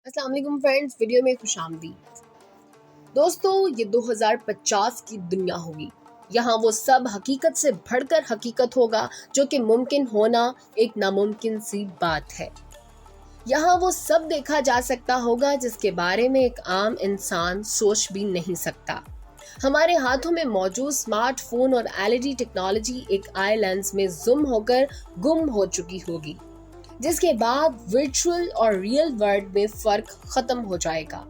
अस्सलाम वालेकुम friends, video में खुशामदीद। दोस्तों, ये 2050 की दुनिया होगी। यहाँ वो सब हकीकत से बढ़कर हकीकत होगा जो कि मुमकिन होना एक नामुमकिन सी बात है। यहाँ वो सब देखा जा सकता होगा जिसके बारे में एक आम इंसान सोच भी नहीं सकता। हमारे हाथों में मौजूद स्मार्टफोन और एलईडी टेक्नोलॉजी एक आई लेंस में जूम होकर गुम हो चुकी होगी, जिसके बाद वर्चुअल और रियल वर्ल्ड में फर्क खत्म हो जाएगा।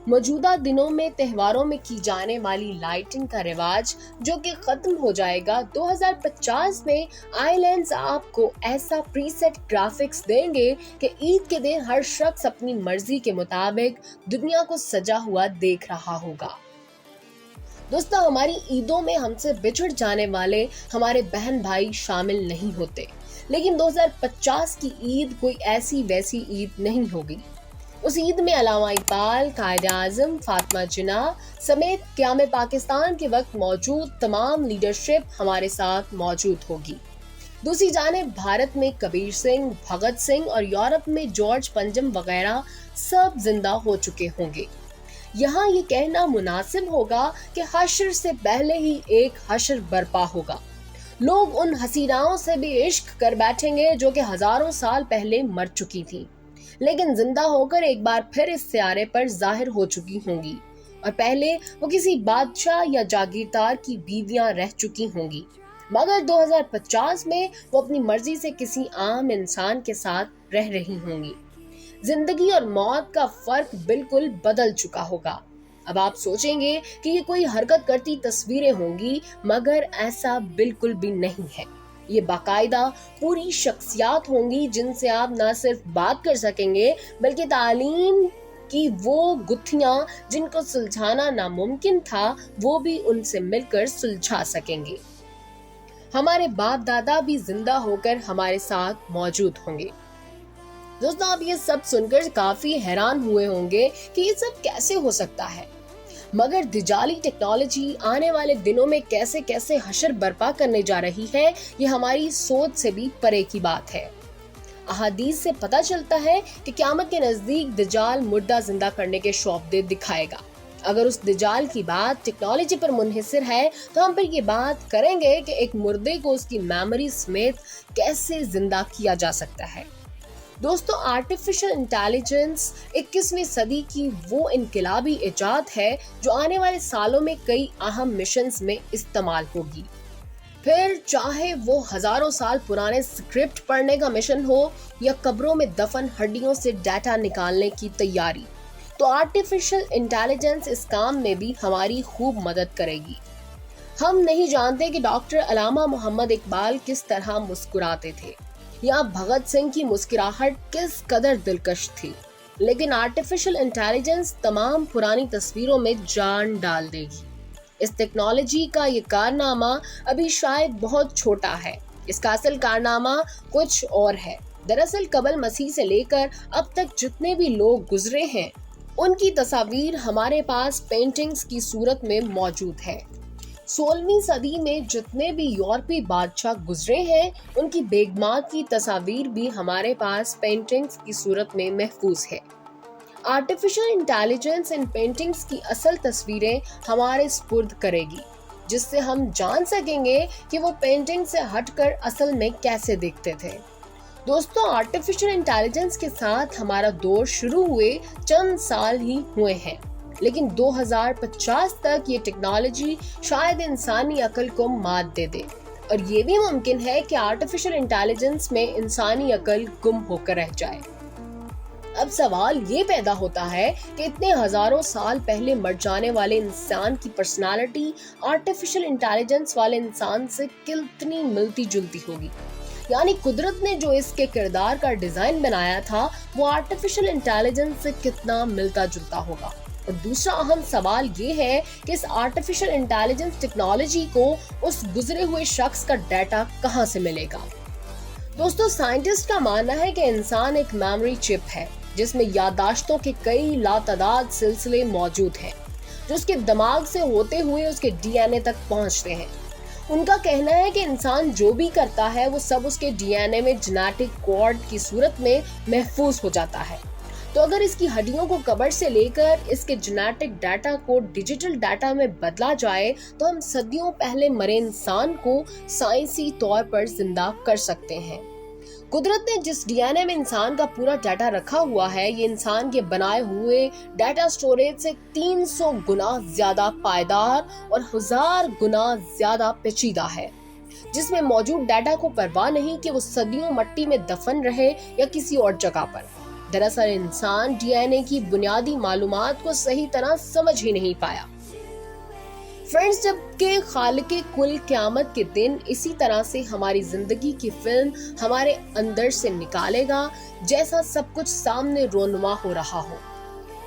मौजूदा दिनों में त्योहारों में की जाने वाली लाइटिंग का रिवाज जो कि खत्म हो जाएगा, 2050 में आईलैंड्स आपको ऐसा प्रीसेट ग्राफिक्स देंगे कि ईद के दिन हर शख्स अपनी मर्जी के मुताबिक दुनिया को सजा हुआ देख रहा होगा। दोस्तों, हमारी ईदों में हमसे बिछड़ जाने वाले हमारे बहन भाई शामिल नहीं होते, लेकिन 2050 की ईद कोई ऐसी वैसी ईद नहीं होगी। उस ईद में अल्लामा इकबाल, कायद आजम, फातिमा जिन्ना समेत क़याम पाकिस्तान के वक्त मौजूद तमाम लीडरशिप हमारे साथ मौजूद होगी। दूसरी जानिब भारत में कबीर सिंह, भगत सिंह और यूरोप में जॉर्ज पंजम वगैरह सब जिंदा हो चुके होंगे। यहाँ ये कहना मुनासिब होगा कि हश्र से पहले ही एक हश्र बर्पा होगा। लोग उन हसीनाओं से भी इश्क कर बैठेंगे जो कि हजारों साल पहले मर चुकी थी, लेकिन जिंदा होकर एक बार फिर इस सियारे पर जाहिर हो चुकी होंगी, और पहले वो किसी बादशाह या जागीरदार की बीवियां रह चुकी होंगी, मगर 2050 में वो अपनी मर्जी से किसी आम इंसान के साथ रह रही होंगी। जिंदगी और मौत का फर्क बिल्कुल बदल चुका होगा। अब आप सोचेंगे कि ये कोई हरकत करती तस्वीरें होंगी, मगर ऐसा बिल्कुल भी नहीं है। ये बाकायदा पूरी शख्सियात होंगी जिनसे आप ना सिर्फ बात कर सकेंगे बल्कि तालीम की वो गुत्थियां जिनको सुलझाना नामुमकिन था वो भी उनसे मिलकर सुलझा सकेंगे। हमारे बाप दादा भी जिंदा होकर हमारे साथ मौजूद होंगे। दोस्तों, आप ये सब सुनकर काफी हैरान हुए होंगे कि ये सब कैसे हो सकता है, मगर दिजाली टेक्नोलॉजी आने वाले दिनों में कैसे कैसे हशर बर्पा करने जा रही है, ये हमारी सोच से भी परे की बात है। अहादीस से पता चलता है कि क़यामत के नजदीक दज्जाल मुर्दा जिंदा करने के शौबदे दिखाएगा। अगर उस दज्जाल की बात टेक्नोलॉजी पर मुनहसर है तो हम फिर ये बात करेंगे कि एक मुर्दे को उसकी मेमोरी समेत कैसे जिंदा किया जा सकता है। दोस्तों, आर्टिफिशियल इंटेलिजेंस 21वीं सदी की वो इनकलाबी इजाद है जो आने वाले सालों में कई अहम मिशंस में इस्तेमाल होगी। फिर चाहे वो हजारों साल पुराने स्क्रिप्ट पढ़ने का मिशन हो या कब्रों में दफन हड्डियों से डाटा निकालने की तैयारी, तो आर्टिफिशियल इंटेलिजेंस इस काम में भी हमारी खूब मदद करेगी। हम नहीं जानते कि डॉक्टर अल्लामा मोहम्मद इकबाल किस तरह मुस्कुराते थे या भगत सिंह की मुस्कुराहट किस कदर दिलकश थी, लेकिन आर्टिफिशियल इंटेलिजेंस तमाम पुरानी तस्वीरों में जान डाल देगी। इस टेक्नोलॉजी का ये कारनामा अभी शायद बहुत छोटा है, इसका असल कारनामा कुछ और है। दरअसल कबल मसीह से लेकर अब तक जितने भी लोग गुजरे हैं उनकी तस्वीर हमारे पास पेंटिंग्स की सूरत में मौजूद है। 16वीं सदी में जितने भी यूरोपीय बादशाह गुजरे हैं उनकी बेगमात की तस्वीर भी हमारे पास पेंटिंग्स की सूरत में महफूज है। आर्टिफिशियल इंटेलिजेंस इन पेंटिंग्स की असल तस्वीरें हमारे स्पुर्द करेगी, जिससे हम जान सकेंगे कि वो पेंटिंग से हटकर असल में कैसे दिखते थे। दोस्तों, आर्टिफिशियल इंटेलिजेंस के साथ हमारा दौर शुरू हुए चंद साल ही हुए हैं, लेकिन 2050 तक ये टेक्नोलॉजी शायद इंसानी अकल को मात दे दे, और ये भी मुमकिन है कि आर्टिफिशियल इंटेलिजेंस में इंसानी अकल गुम होकर रह जाए। अब सवाल ये पैदा होता है कि इतने हजारों साल पहले मर जाने वाले इंसान की पर्सनालिटी आर्टिफिशियल इंटेलिजेंस वाले इंसान से कितनी मिलती जुलती होगी। यानी कुदरत ने जो इसके किरदार का डिजाइन बनाया था वो आर्टिफिशियल इंटेलिजेंस से कितना मिलता जुलता होगा। और दूसरा अहम सवाल ये है कि इस आर्टिफिशियल इंटेलिजेंस टेक्नोलॉजी को उस गुजरे हुए शख्स का डाटा कहां से मिलेगा। दोस्तों, साइंटिस्ट का मानना है कि इंसान एक मेमोरी चिप है जिसमें याददाश्तों के कई लातादाद सिलसिले मौजूद हैं जो उसके दिमाग से होते हुए उसके डीएनए तक पहुंचते हैं। उनका कहना है कि इंसान जो भी करता है वो सब उसके डीएनए में जेनेटिक कोड की सूरत में महफूज हो जाता है। तो अगर इसकी हड्डियों को कब्र से लेकर इसके जेनेटिक डाटा को डिजिटल डाटा में बदला जाए तो हम सदियों पहले मरे इंसान को साइंसी तौर पर जिंदा कर सकते हैं। कुदरत ने जिस डीएनए में इंसान का पूरा डाटा रखा हुआ है, ये इंसान के बनाए हुए डाटा स्टोरेज से 300 गुना ज्यादा पायदार और 1000 गुना ज्यादा पेचीदा है, जिसमें मौजूद डाटा को परवाह नहीं कि वो सदियों मिट्टी में दफन रहे या किसी और जगह पर। दरअसल इंसान डीएनए की बुनियादी मालूमात को सही तरह समझ ही नहीं पाया। फ्रेंड्स, जबकि खालिके कुल क़यामत के दिन इसी तरह से हमारी जिंदगी की फिल्म हमारे अंदर से निकालेगा, जैसा सब कुछ सामने रोनुमा हो रहा हो।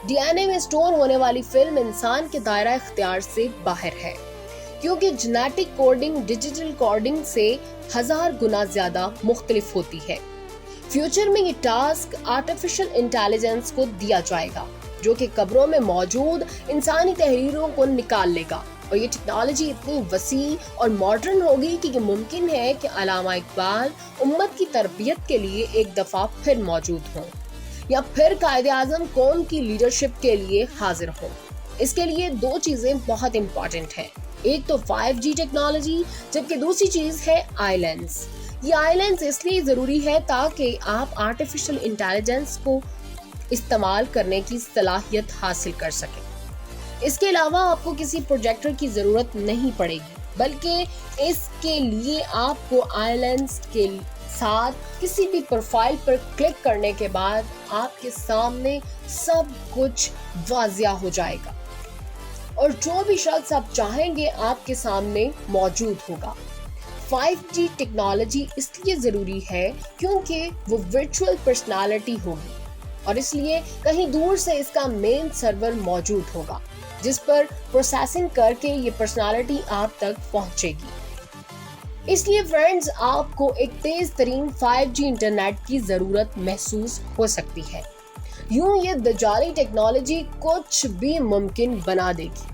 डीएनए में स्टोर होने वाली फिल्म इंसान के दायरा इख्तियार से बाहर है, क्योंकि जेनेटिक कोडिंग डिजिटल कोडिंग से 1000 गुना ज्यादा मुख्तलिफ होती है। फ्यूचर में ये टास्क आर्टिफिशियल इंटेलिजेंस को दिया जाएगा, जो कि कब्रों में मौजूद इंसानी तहरीरों को निकाल लेगा। और ये टेक्नोलॉजी इतनी वसी और मॉडर्न होगी कि मुमकिन है कि अल्लामा इकबाल उम्मत की तरबियत के लिए एक दफा फिर मौजूद हों, या फिर कायदे आज़म कौम की लीडरशिप के लिए हाजिर हों। इसके लिए 2 चीजें बहुत इंपॉर्टेंट हैं। एक तो 5G टेक्नोलॉजी, जबकि दूसरी चीज है आई लेंस। ये आई लेंस इसलिए जरूरी है ताकि आप आर्टिफिशियल इंटेलिजेंस को इस्तेमाल करने की सलाहियत हासिल कर सकें। इसके अलावा आपको किसी प्रोजेक्टर की जरूरत नहीं पड़ेगी, बल्कि इसके लिए आपको आई लेंस के साथ किसी भी प्रोफाइल पर क्लिक करने के बाद आपके सामने सब कुछ वाजिया हो जाएगा और जो भी शख्स आप चाहेंगे आपके सामने मौजूद होगा। 5G टेक्नोलॉजी इसलिए जरूरी है क्योंकि वो वर्चुअल पर्सनालिटी होगी और इसलिए कहीं दूर से इसका मेन सर्वर मौजूद होगा, जिस पर प्रोसेसिंग करके ये पर्सनालिटी आप तक पहुंचेगी। इसलिए फ्रेंड्स, आपको एक तेज तरीन 5G इंटरनेट की जरूरत महसूस हो सकती है। यूं ये दजाली टेक्नोलॉजी कुछ भी मुमकिन बना देगी।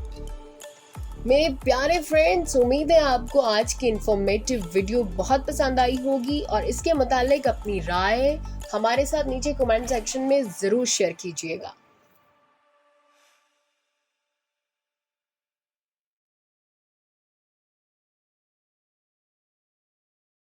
मेरे प्यारे फ्रेंड्स, उम्मीद है आपको आज की इंफॉर्मेटिव वीडियो बहुत पसंद आई होगी और इसके मुतालिक अपनी राय हमारे साथ नीचे कमेंट सेक्शन में जरूर शेयर कीजिएगा।